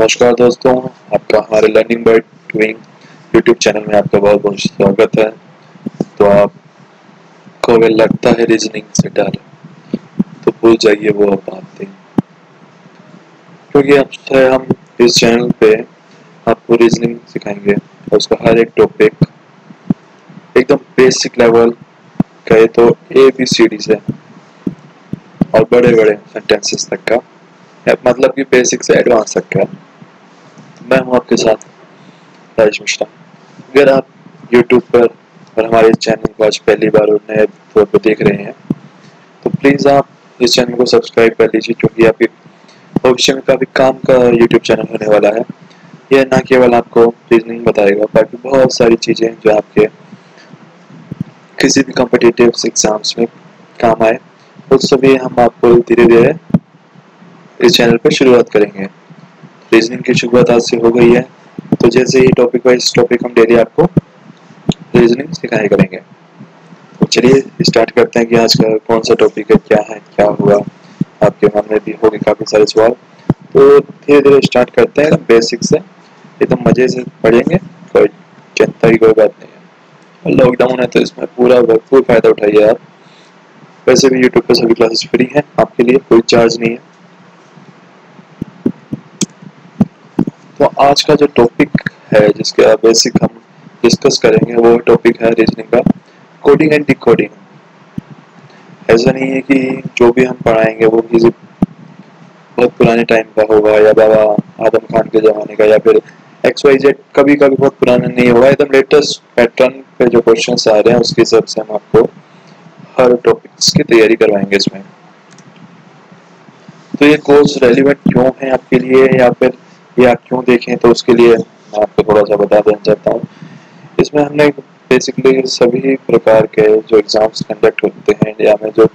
नमस्कार दोस्तों, आपका हमारे learning by doing YouTube channel में आपका बहुत बहुत स्वागत है। तो आपको अगर लगता है रीजनिंग से डर, तो भूल जाइए वो अब बातें, क्योंकि अब से हम इस चैनल पे आपको रीजनिंग सिखाएंगे और उसका हर एक टॉपिक एकदम बेसिक लेवल कहे तो ABCD से और बड़े बड़े सेंटेंसेस तक का, मतलब कि बेसिक से एडवांस तक का। मैं हूँ आपके साथ राजेश मिश्रा। अगर आप YouTube पर और हमारे चैनल को आज पहली बार और नए तौर पर देख रहे हैं, तो प्लीज़ आप इस चैनल को सब्सक्राइब कर लीजिए, क्योंकि आपके भविष्य में काफ़ी काम का YouTube चैनल होने वाला है। यह न केवल आपको रीजनिंग बताएगा, बाकी बहुत सारी चीज़ें जो आपके किसी भी कॉम्पिटिटिव एग्जाम्स में काम आए, वो सभी हम आपको धीरे धीरे इस चैनल पर शुरुआत करेंगे। रीजनिंग की शुरुआत आज से हो गई है, तो जैसे ही टॉपिक वाइज टॉपिक हम डेली आपको रीजनिंग सिखाया करेंगे। तो चलिए स्टार्ट करते हैं कि आज का कौन सा टॉपिक है, क्या हुआ। आपके मन में भी होंगे काफ़ी सारे सवाल, तो धीरे धीरे स्टार्ट करते हैं एकदम बेसिक से, एकदम मज़े से पढ़ेंगे, कोई चिंता की कोई बात नहीं है। लॉकडाउन है तो इसमें पूरा भरपूर फ़ायदा उठाइए आप। वैसे भी यूट्यूब पर सभी क्लासेस फ्री हैं आपके लिए, कोई चार्ज नहीं है। तो आज का जो टॉपिक है जिसका बेसिक हम डिस्कस करेंगे, वो टॉपिक है रीजनिंग का कोडिंग एंड डिकोडिंग। ऐसा नहीं है कि जो भी हम पढ़ाएंगे वो किसी बहुत पुराने टाइम का होगा, या बाबा आदम खान के ज़माने का, या फिर XYZ कभी कभी बहुत पुराना नहीं होगा। एकदम लेटेस्ट पैटर्न पे जो क्वेश्चन आ रहे हैं उसके हिसाब से हम आपको हर टॉपिक्स की तैयारी करवाएंगे इसमें। तो ये कोर्स रेलिवेंट क्यों है आपके लिए, या फिर ये आप क्यों देखें, तो उसके लिए मैं आपको थोड़ा सा बता देना चाहता हूँ। इसमें हमने बेसिकली सभी प्रकार के जो एग्जाम्स कंडक्ट होते हैं इंडिया में, जो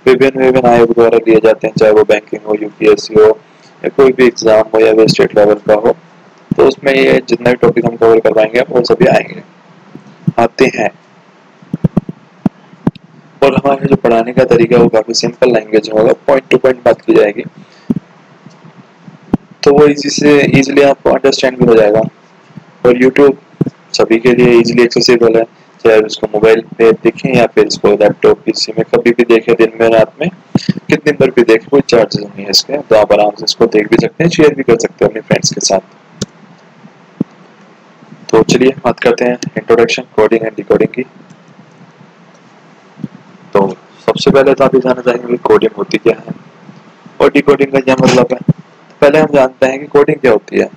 विभिन्न आयोग द्वारा लिए जाते हैं, चाहे वो बैंकिंग हो, UPSC हो, या कोई भी एग्जाम हो, या फिर स्टेट लेवल का हो, तो उसमें ये जितना भी टॉपिक हम कवर करवाएंगे वो सभी आते हैं। और हमारे जो पढ़ाने का तरीका है वो काफ़ी सिंपल लैंग्वेज में होगा, पॉइंट टू पॉइंट बात की जाएगी, तो वो इजीली आपको अंडरस्टैंड भी हो जाएगा। और YouTube सभी के लिए इजीली एक्सेसिबल है, चाहे उसको मोबाइल पे देखें या फिर इसको लैपटॉप PC में कभी भी देखें, दिन में रात में कितनी बार भी देखें, कोई चार्जेस नहीं है इसके। तो आप आराम से इसको देख भी सकते हैं, शेयर भी कर सकते हैं अपने फ्रेंड्स के साथ। तो चलिए बात करते हैं इंट्रोडक्शन कोडिंग एंड डिकोडिंग की। तो सबसे पहले तो आप ये जानना चाहेंगे कि कोडिंग होती क्या है और डिकोडिंग का क्या मतलब है। तो पहले हम जानते हैं कि कोडिंग क्या होती है।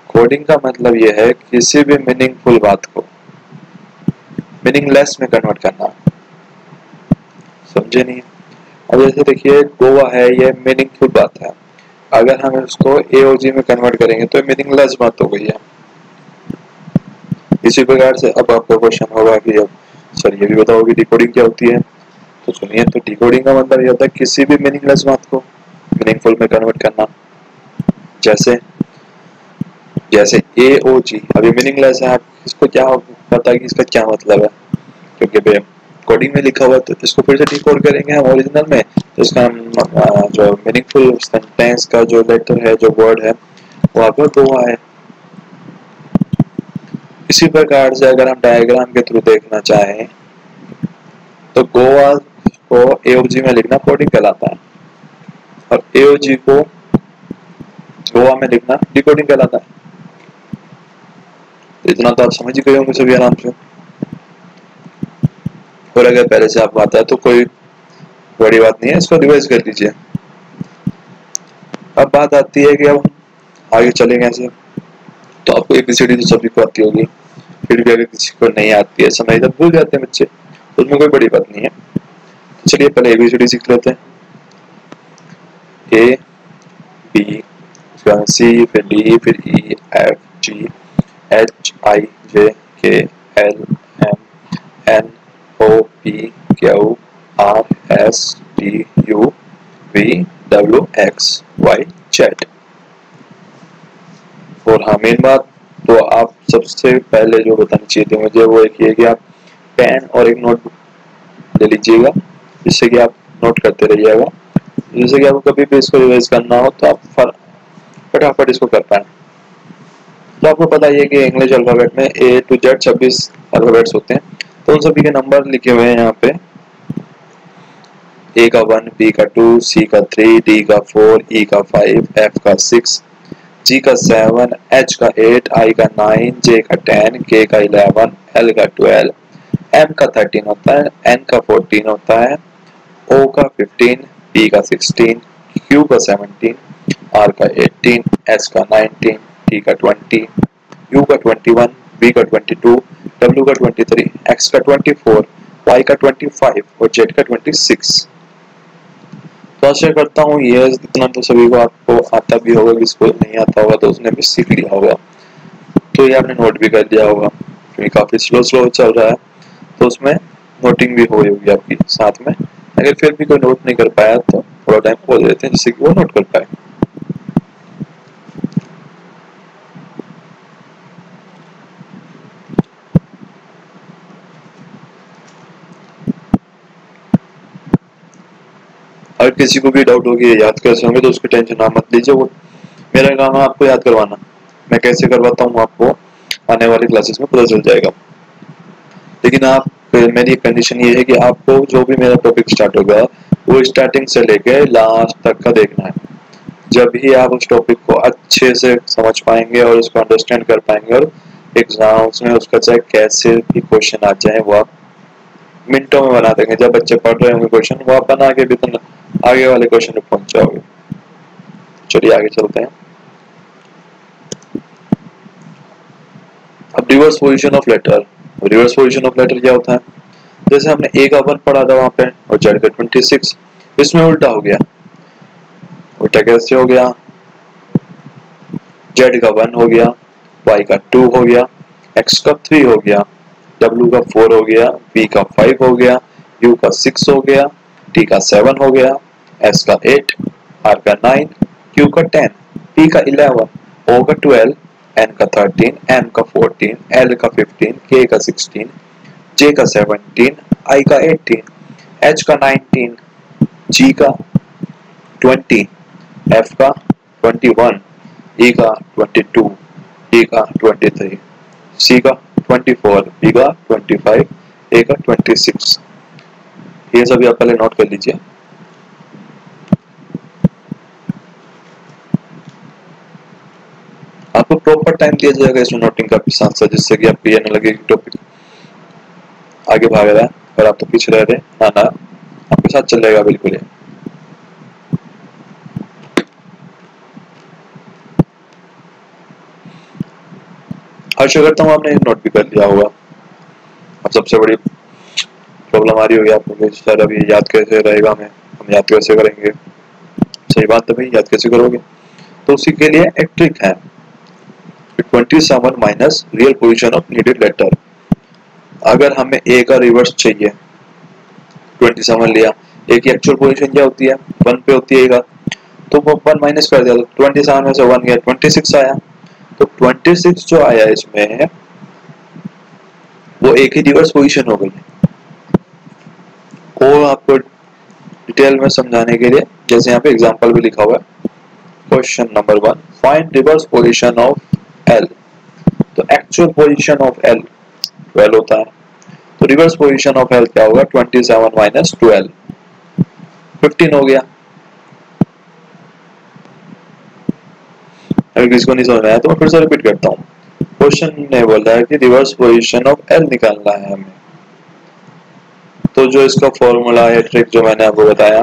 कोडिंग का मतलब यह है किसी भी मीनिंगफुल बात को मीनिंगलेस में कन्वर्ट करना। समझे नहीं? अब जैसे देखिए गोवा है, ये मीनिंगफुल बात है, अगर हम उसको AOG में कन्वर्ट करेंगे तो मीनिंगलेस बात हो गई है। इसी प्रकार से अब आपका क्वेश्चन होगा कि अब सर ये भी बताओ कि डिकोडिंग क्या होती है। तो सुनिए, तो डिकोडिंग का मतलब ये होता है किसी भी मीनिंगलेस बात को मीनिंगफुल में कन्वर्ट करना। जैसे जैसे AOG अभी मीनिंगलेस है, आप इसको क्या पता कि इसका क्या मतलब है, क्योंकि कोडिंग में लिखा हुआ है, तो इसको फिर से डिकोड करेंगे हम ओरिजिनल में, तो इसका जो मीनिंगफुल सेंटेंस का जो लेटर है, जो वर्ड है, वो आपका गोवा है। इसी प्रकार से अगर हम डायग्राम के थ्रू देखना चाहें तो गोवा को AOG में लिखना कोडिंग कहलाता है, और AOG को गोवा में लिखना डिकोडिंग कहलाता है। तो इतना तो आप समझ ही गए होंगे सभी आराम से। और अगर पहले से आपको आता है तो कोई बड़ी बात नहीं है, इसको रिवाइज कर लीजिए। अब बात आती है कि अब आगे चलेंगे ऐसे, तो आपको ABCD तो सभी को आती होगी, फिर भी अगर किसी को नहीं आती है, समय तक भूल जाते हैं बच्चे, तो उसमें कोई बड़ी बात नहीं है। तो चलिए पहले ABCD सीख लेते हैं। A B, फिर C, फिर D, फिर E F G H I J K L M N O P Q R S T U V W X Y Z। और हाँ, मेन बात तो आप सबसे पहले जो बतानी चाहिए थी मुझे, वो एक ये कि आप पेन और एक नोटबुक ले लीजिएगा, जिससे कि आप नोट करते रहिएगा। जैसे कि आपको कभी भी इसको रिवाइज करना हो तो आप फटाफट इसको कर पाए। तो आपको पता ही है कि इंग्लिश अल्फाबेट में ए टू जेड 26 अल्फाबेट्स होते हैं, तो उन सभी के नंबर लिखे हुए हैं यहाँ पे। ए का 1, बी का 2, सी का 3, डी का 4, ई का 5, एफ का 6, जी का 7, एच का 8, आई का 9, जे का 10, के का 11, एल का 12, एम का 13 होता है, एन का 14 होता है, ओ का 15, पी का 16, क्यू का 17, आर का 18, एस का 19, टी का 20, यू का 21, बी का 22, डब्ल्यू का 23, एक्स का 24, वाई का 25 और जेड का 26। तो आशा करता हूँ ये इतना तो सभी को आपको आता भी होगा, जिसको नहीं आता होगा तो उसने भी सीख लिया होगा, तो ये आपने नोट भी कर लिया होगा, क्योंकि काफी स्लो स्लो चल रहा है, तो उसमें नोटिंग भी हो गई होगी आपकी साथ में। अगर फिर भी कोई नोट नहीं कर पाया तो थोड़ा टाइम खोल देते हैं जिससे कि वो नोट कर पाए। अगर किसी को भी डाउट होगी याद कैसे होंगे तो उसकी टेंशन आप मत लीजिए, वो मेरा काम है आपको याद करवाना। मैं कैसे करवाता हूँ आपको आने वाली क्लासेस में पता चल जाएगा। लेकिन आप, मेरी कंडीशन ये है कि आपको जो भी मेरा टॉपिक स्टार्ट होगा वो स्टार्टिंग से लेके लास्ट तक का देखना है। जब ही आप उस टॉपिक को अच्छे से समझ पाएंगे और उसको अंडरस्टैंड कर पाएंगे, और एग्जाम्स में उसका चाहे कैसे भी क्वेश्चन आ जाए वो आप मिनटों में बना देंगे। जब बच्चे पढ़ रहे होंगे क्वेश्चन वो आप बना के भी तो आगे वाले क्वेश्चन पे पहुंच जाओगे। चलिए आगे चलते हैं। अब reverse position of letter. Reverse position of letter क्या होता है? जैसे हमने ए का 1 पढ़ा था वहां पे और जेड का 26, इसमें उल्टा हो गया। उल्टा कैसे हो गया? जेड का 1 हो गया, वाई का 2 हो गया, एक्स का 3 हो गया, डब्ल्यू का 4 हो गया, बी का 5 हो गया, यू का 6 हो गया, टी का 7 हो गया, एस का 8, आर का 9, क्यू का 10, पी का 11, ओ का 12, एन का 13, एम का 14, एल का 15, के का 16, जे का 17, आई का 18, एच का 19, जी का 20, एफ का 21, ई का 22, डी का 23, सी का 24, बी का 25, ए का 26। ये सभी आप पहले नोट कर लीजिए। आपको प्रॉपर टाइम दिया जाएगा इसमें नोटिंग का भी साथ साथ, जिससे कि आपको ये न लगे कि टॉपिक आगे भाग रहा है और आप तो पीछे रह रहे। ना ना, आपके साथ चल जाएगा बिल्कुल ये। आशा करता हूँ आपने नोट भी कर लिया होगा। अब सबसे बड़ी प्रॉब्लम आ रही होगी आपको कि सर अभी याद कैसे रहेगा, हम याद कैसे करेंगे? सही बात है भाई, याद कैसे करोगे? तो उसी के लिए एक ट्रिक है, 27 minus real position of needed letter. अगर हमें ए का रिवर्स चाहिए, 27 लिया, ए की एक्चुअल पोजीशन क्या होती है? 1 पे होती है ए का, तो वो 1 माइनस कर दिया तो 27 में से 1 गया, 26 आया। तो 26 जो आया इसमें वो ए की रिवर्स पोजीशन हो गई। वो आपको डिटेल में समझाने के लिए जैसे यहाँ पे एग्जांपल भी लिखा हुआ है, question number 1, find reverse position of L. तो एक्चुअल पोजीशन ऑफ एल 12 होता है, तो रिवर्स पोजीशन ऑफ एल क्या होगा? 27 माइनस 12, 15 हो गया। अगर किसी को नहीं समझ में आया तो मैं फिर से रिपीट करता हूँ। क्वेश्चन ने बोला है कि रिवर्स पोजीशन ऑफ एल निकालना है हमें, तो जो इसका फॉर्मूला या ट्रिक जो मैंने आपको बताया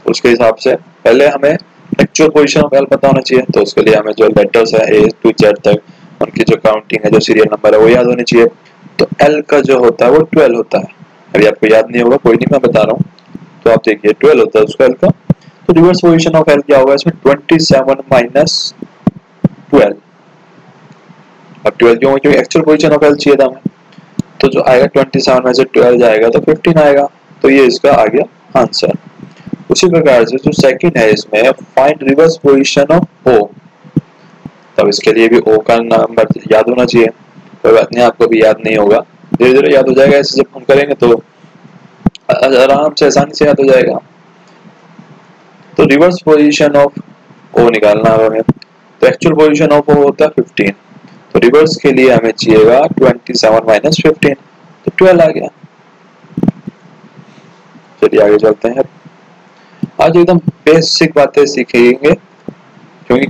उसके हिसाब से पहले हमें एक्चुअल पोजीशन ऑफ एल पता होना चाहिए। तो उसके लिए हमें जो लेटर्स है ए टू जेड तक, उनकी जो काउंटिंग है, जो सीरियल नंबर है वो याद होनी चाहिए। तो एल का जो होता है वो 12 होता है। अभी आपको याद नहीं होगा, कोई नहीं, मैं बता रहा हूँ। तो आप देखिए 12 होता है उसका एल का। तो रिवर्स पोजीशन ऑफ एल क्या होगा इसमें? 27 माइनस 12। अब 12 क्यों? क्योंकि एक्चुअल पोजीशन ऑफ एल चाहिए था हमें। तो जो आएगा 27 में से 12 जाएगा तो 15 आएगा। तो ये इसका आ गया आंसर। उसी प्रकार से जो सेकंड है इसमें, find reverse position of O. तब इसके लिए भी ओ का नंबर याद होना चाहिए। कोई बात नहीं, आपको भी याद नहीं होगा, धीरे धीरे याद हो जाएगा। ऐसे जब हम करेंगे तो आराम से आसानी से याद हो जाएगा। तो रिवर्स पोजीशन ऑफ ओ निकालना है हमें। तो एक्चुअल पोजीशन ऑफ ओ होता है 15, तो रिवर्स के लिए हमें चाहिएगा 27 माइनस 15, तो 12 आ गया। चलिए आगे चलते हैं। आज एकदम बेसिक बातें सीखेंगे, क्योंकि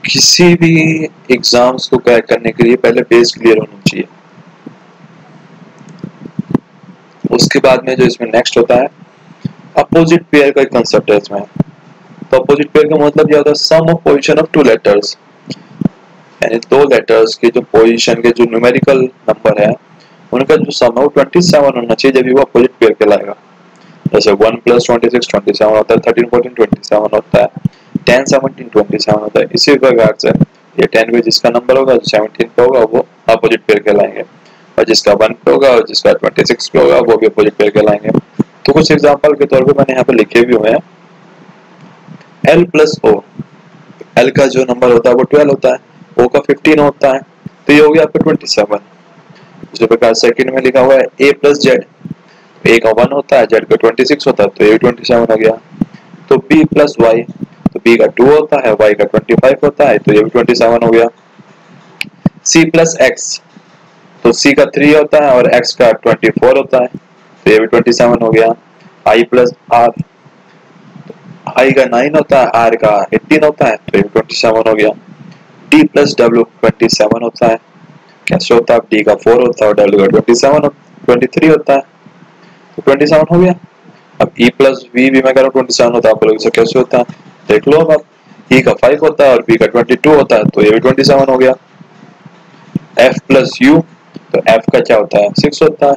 किसी भी एग्जाम्स को क्रैक करने के लिए पहले बेस क्लियर होना चाहिए। उसके बाद में जो इसमें नेक्स्ट होता है अपोजिट पेयर का कंसेप्ट है इसमें। तो अपोजिट पेयर का मतलब क्या होता है, sum of position of two letters, यानी दो लेटर्स के जो पोजीशन के जो न्यूमेरिकल नंबर है उनका जो सम है वो 27 होना चाहिए जब भी वो अपोजिट पेयर कहलाएगा। जैसे 1 + 26 27 होता है, 13 14 27 होता है, 10 17 27 होता है। इसी प्रकार से ये 10 पे जिसका नंबर होगा जो 17 पे होगा वो अपोजिट पेयर कहलाएंगे, और जिसका 1 पे होगा और जिसका 26 पे होगा वो भी अपोजिट पेयर कहलाएंगे। तो कुछ एग्जांपल के तौर पे मैंने यहाँ पे लिखे भी हुए हैं। L + O, L का जो नंबर होता है वो 12 होता है, O का 15 होता है, तो ये हो गया आपका 27। इसी प्रकार सेकंड में लिखा हुआ है A + Z, A का 1 होता है, Z का 26 होता है, तो ये 27 हो गया। तो B + Y, तो B का 2 होता है, Y का 25 होता है, तो ये भी 27 हो गया। C + X, तो C का 3 होता है और X का 24 होता है, तो ये भी 27 हो गया। I + R, I का 9 होता है, R का 18 होता है, तो ये 27 हो गया। D + W 27 होता है, कैसे होता है, D का 4 होता है और W का 23 होता है, तो 27 हो गया। अब E + V भी मैं कह रहा हूँ 27 होता है, आप लोग इसे कैसे होता है देख लो। अब E का 5 होता है और B का 22 होता है, तो ये भी 27 हो गया। F + U, तो F का क्या होता है 6 होता है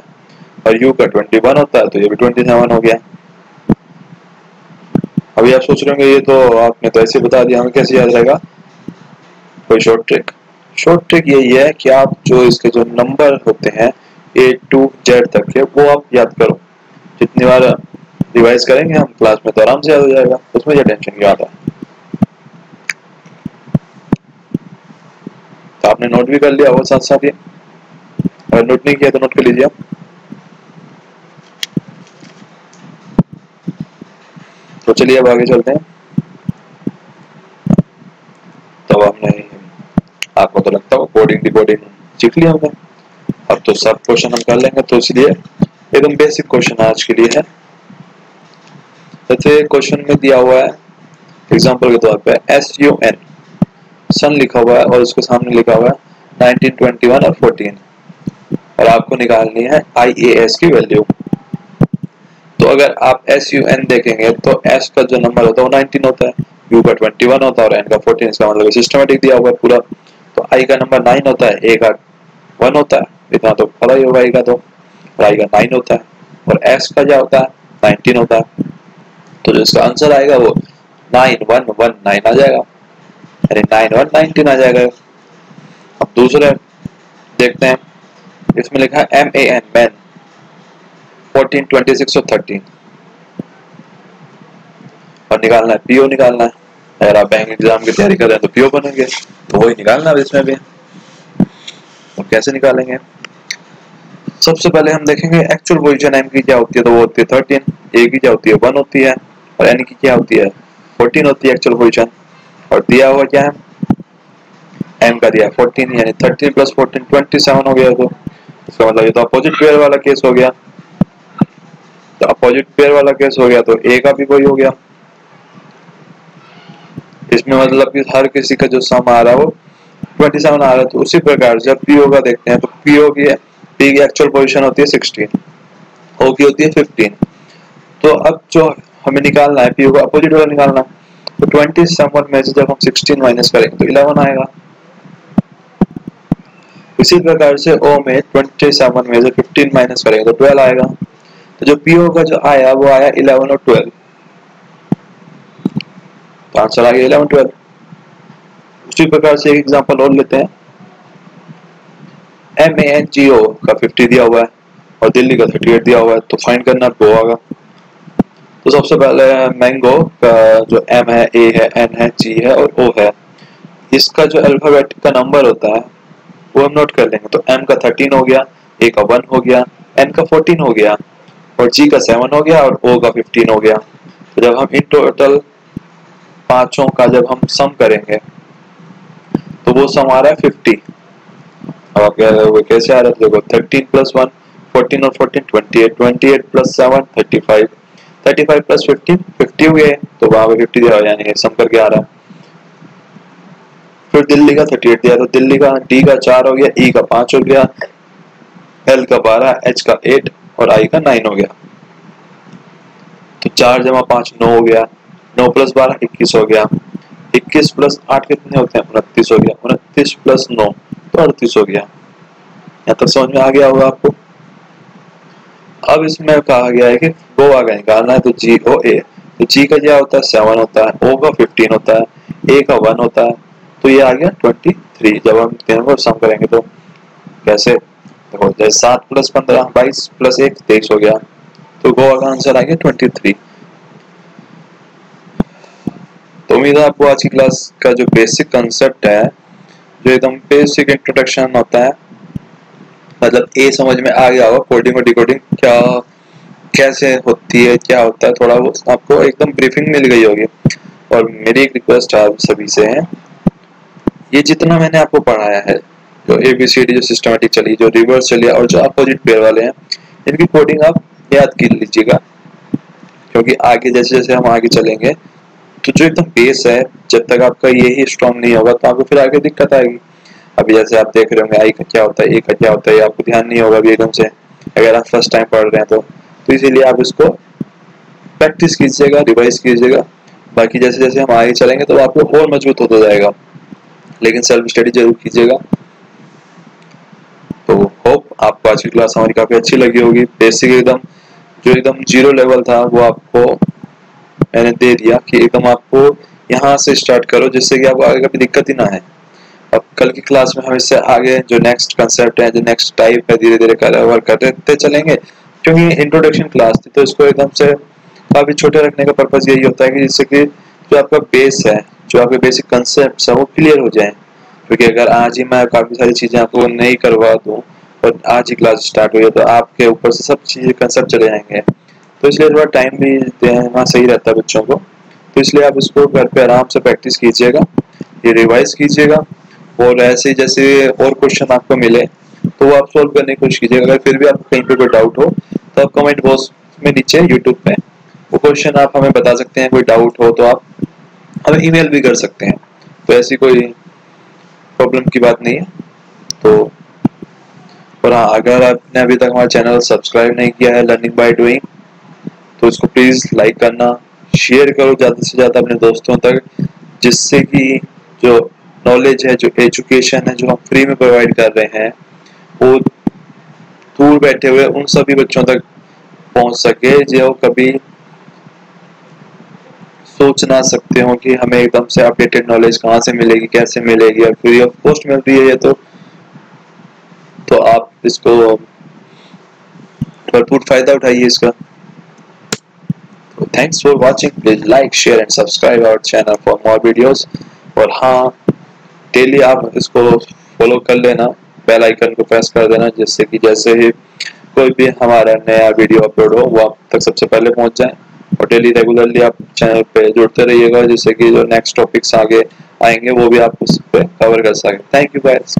और U का 21 होता है, तो ये भी 27 हो गया। अभी आप सोच रहे होंगे ये तो आपने तो ऐसे बता दिया, हमें कैसे याद रहेगा। कोई शॉर्ट ट्रिक यही है कि आप जो इसके जो नंबर होते हैं A to Z तक के वो आप याद करो। जितनी बार रिवाइज करेंगे हम क्लास में तो आराम से याद हो जाएगा, उसमें क्या टेंशन क्या आता है। तो आपने नोट भी कर लिया वो साथ साथ, ये अगर नोट नहीं किया तो नोट कर लीजिए आप। तो चलिए अब आगे चलते हैं। तो हमने, आपको तो लगता है कोडिंग डिकोडिंग सीख लिया हमने, अब तो सब क्वेश्चन हम कर लेंगे, तो इसलिए एकदम बेसिक क्वेश्चन आज के लिए है। जैसे क्वेश्चन में दिया हुआ है एग्जांपल के तौर पे SUN, सन लिखा हुआ है और उसके सामने लिखा हुआ है 1921 और 14, और आपको निकालनी है IAS की वैल्यू। तो अगर आप SUN देखेंगे तो S का जो नंबर होता है वो 19 होता है, U का 21 होता है और N का 14, इसका मतलब सिस्टमेटिक दिया हुआ है पूरा। तो I का नंबर 9 होता है, A का 1 होता है, इतना तो पता ही होगा I का, तो I का 9 होता है और S का क्या होता है 19 होता है। तो जो इसका आंसर आएगा वो 9119 आ जाएगा, यानी 9119 आ जाएगा। अब दूसरे देखते हैं, इसमें लिखा है MAN मैन 14 26 और 13, और निकालना है PO निकालना है। अगर आप बैंक एग्जाम की तैयारी कर रहे हैं तो PO बनेंगे, तो वही निकालना है इसमें भी। तो कैसे निकालेंगे, सबसे पहले हम देखेंगे एक्चुअल पोजीशन M की क्या होती है, तो वो होती है 13, A की क्या होती है 1 होती है और N की क्या होती है 14 होती है एक्चुअल पोजीशन। और दिया हुआ क्या है, M का दिया 14, यानी 13 + 14 27 हो गया। तो इसका मतलब ये तो अपोजिट पेयर वाला केस हो गया। तो अपोजिट पेयर वाला केस हो गया तो A का भी वही हो गया। इसमें मतलब कि हर किसी का जो सम आ रहा है वो 27 आ रहा है। तो उसी प्रकार से PO का देखते हैं, तो PO की P की एक्चुअल पोजीशन होती है 16, O की होती है 15। तो अब जो हमें निकालना है PO का अपोजिट वाला निकालना है, तो 27 में से जब हम 16 माइनस करेंगे तो 11 आएगा। इसी प्रकार से O में 27 में से 15 माइनस करेंगे तो 12 आएगा। तो जो PO का जो आया वो आया 11 और 12, तो आंसर आ गया 11 12। उसी प्रकार से एक एग्जांपल और लेते हैं, MANGO का 50 दिया हुआ है और दिल्ली का 38 दिया हुआ है, तो फाइंड करना वो आएगा। तो सबसे पहले मैंगो का जो M है, A है, N है, G है और O है, इसका जो अल्फाबेटिक का नंबर होता है वो हम नोट कर लेंगे। तो M का 13 हो गया, A का 1 हो गया, N का 14 हो गया और G का 7 हो गया और O का 15 हो गया। तो जब हम इन टोटल पांचों का जब हम सम करेंगे तो वो सम आ रहा है 50। अब वो कैसे आ रहा है देखो, 13 प्लस 1 14 और 14 28, 28 प्लस 7 35, 35 प्लस 15 50 हो गए, तो वहां पे 50 दिया, यानी सम करके आ रहा है। फिर दिल्ली का 38 दिया, तो दिल्ली का डी का 4 हो गया, ई का 5 हो गया, एल का 12, एच का 8 और आई का 9 हो गया। तो 4 जमा 5 9 हो गया, 9 प्लस 12 21 हो गया, 21 प्लस 8 कितने होते हैं 29 हो गया, 29 प्लस 9 तो 38 हो गया। यहाँ तक समझ में आ गया होगा आपको। अब इसमें कहा गया है कि वो आगे निकालना है, तो जी ओ ए, तो जी का क्या होता है 7 होता है, ओ का 15 होता है, ए का 1 होता है, तो ये आ गया 23। जब हम तीनों को सम करेंगे तो कैसे देखो, जैसे 7 प्लस 15 22 प्लस 1 23 हो गया, तो गोवा का आंसर आ गया 23। तो उम्मीद है आपको आज की क्लास का जो बेसिक कंसेप्ट है, जो एकदम बेसिक इंट्रोडक्शन होता है, मतलब ए समझ में आ गया होगा, कोडिंग और डिकोडिंग क्या कैसे होती है, क्या होता है, थोड़ा वो आपको एकदम ब्रीफिंग मिल गई होगी। और मेरी एक रिक्वेस्ट आप सभी से है, ये जितना मैंने आपको पढ़ाया है, जो ABCD जो सिस्टमेटिक चली, जो रिवर्स चली और जो अपोजिट पेयर वाले हैं, इनकी कोडिंग आप याद कर लीजिएगा, क्योंकि आगे जैसे जैसे हम आगे चलेंगे तो जो एकदम बेस है, जब तक आपका यही स्ट्रॉन्ग नहीं होगा तो आपको फिर आगे दिक्कत आएगी। अभी जैसे आप देख रहे होंगे आई का क्या होता है, ए का क्या होता है, आपको ध्यान नहीं होगा अभी एकदम से, अगर आप फर्स्ट टाइम पढ़ रहे हैं तो इसीलिए आप इसको प्रैक्टिस कीजिएगा, रिवाइज कीजिएगा। बाकी जैसे जैसे हम आगे चलेंगे तो आपको और मजबूत होता जाएगा, लेकिन सेल्फ स्टडी जरूर कीजिएगा। तो होप आपको आज की क्लास हमारी काफी अच्छी लगी होगी। बेसिक एकदम जो एकदम जीरो लेवल था वो आपको मैंने दे दिया कि एकदम आपको यहाँ से स्टार्ट करो, जिससे कि आपको आगे कभी दिक्कत ही ना है। अब कल की क्लास में हम इससे आगे जो नेक्स्ट कंसेप्ट है, जो नेक्स्ट टाइप है, धीरे धीरे कवर करते चलेंगे, क्योंकि इंट्रोडक्शन क्लास थी तो इसको एकदम से काफी छोटे रखने का पर्पज यही होता है कि जिससे कि जो आपका बेस है, जो आपके बेसिक कंसेप्ट है वो क्लियर हो जाए। क्योंकि अगर आज ही मैं काफी सारी चीजें आपको नहीं करवा दूं और आज ही क्लास स्टार्ट हुई है तो आपके ऊपर से सब चीजें कंसेप्ट चले जाएंगे, तो इसलिए थोड़ा टाइम भी देना सही रहता है बच्चों को। तो इसलिए आप इसको घर पे आराम से प्रैक्टिस कीजिएगा, ये रिवाइज कीजिएगा, और ऐसे जैसे और क्वेश्चन आपको मिले तो वो आप सोल्व करने की कोशिश कीजिएगा। अगर फिर भी आपको कहीं पे कोई डाउट हो तो आप कमेंट बॉक्स में नीचे यूट्यूब पे वो क्वेश्चन आप हमें बता सकते हैं। कोई डाउट हो तो आप हमें ईमेल भी कर सकते हैं, तो ऐसी कोई प्रॉब्लम की बात नहीं है। तो और हाँ, अगर आपने अभी तक हमारा चैनल सब्सक्राइब नहीं किया है लर्निंग बाय डूइंग, तो इसको प्लीज लाइक करना, शेयर करो ज़्यादा से ज़्यादा अपने दोस्तों तक, जिससे कि जो नॉलेज है, जो एजुकेशन है, जो हम फ्री में प्रोवाइड कर रहे हैं, वो दूर बैठे हुए उन सभी बच्चों तक पहुंच सके जो कभी सोच ना सकते हो कि हमें एकदम से अपडेटेड नॉलेज कहाँ से मिलेगी, कैसे मिलेगी, और फ्री ऑफ कॉस्ट मिल रही है ये तो आप इसको भरपूर फायदा उठाइए इसका। Thanks for watching. Please like, share and subscribe our channel for more videos. और हाँ, डेली आप इसको फॉलो कर लेना, बेल आइकन को प्रेस कर देना, जिससे कि जैसे ही कोई भी हमारा नया वीडियो अपलोड हो वो आप तक सबसे पहले पहुंच जाए। और डेली रेगुलरली आप चैनल पे जुड़ते रहिएगा, जिससे कि जो नेक्स्ट टॉपिक्स आगे आएंगे वो भी आप उस पर कवर कर सकें। Thank you guys.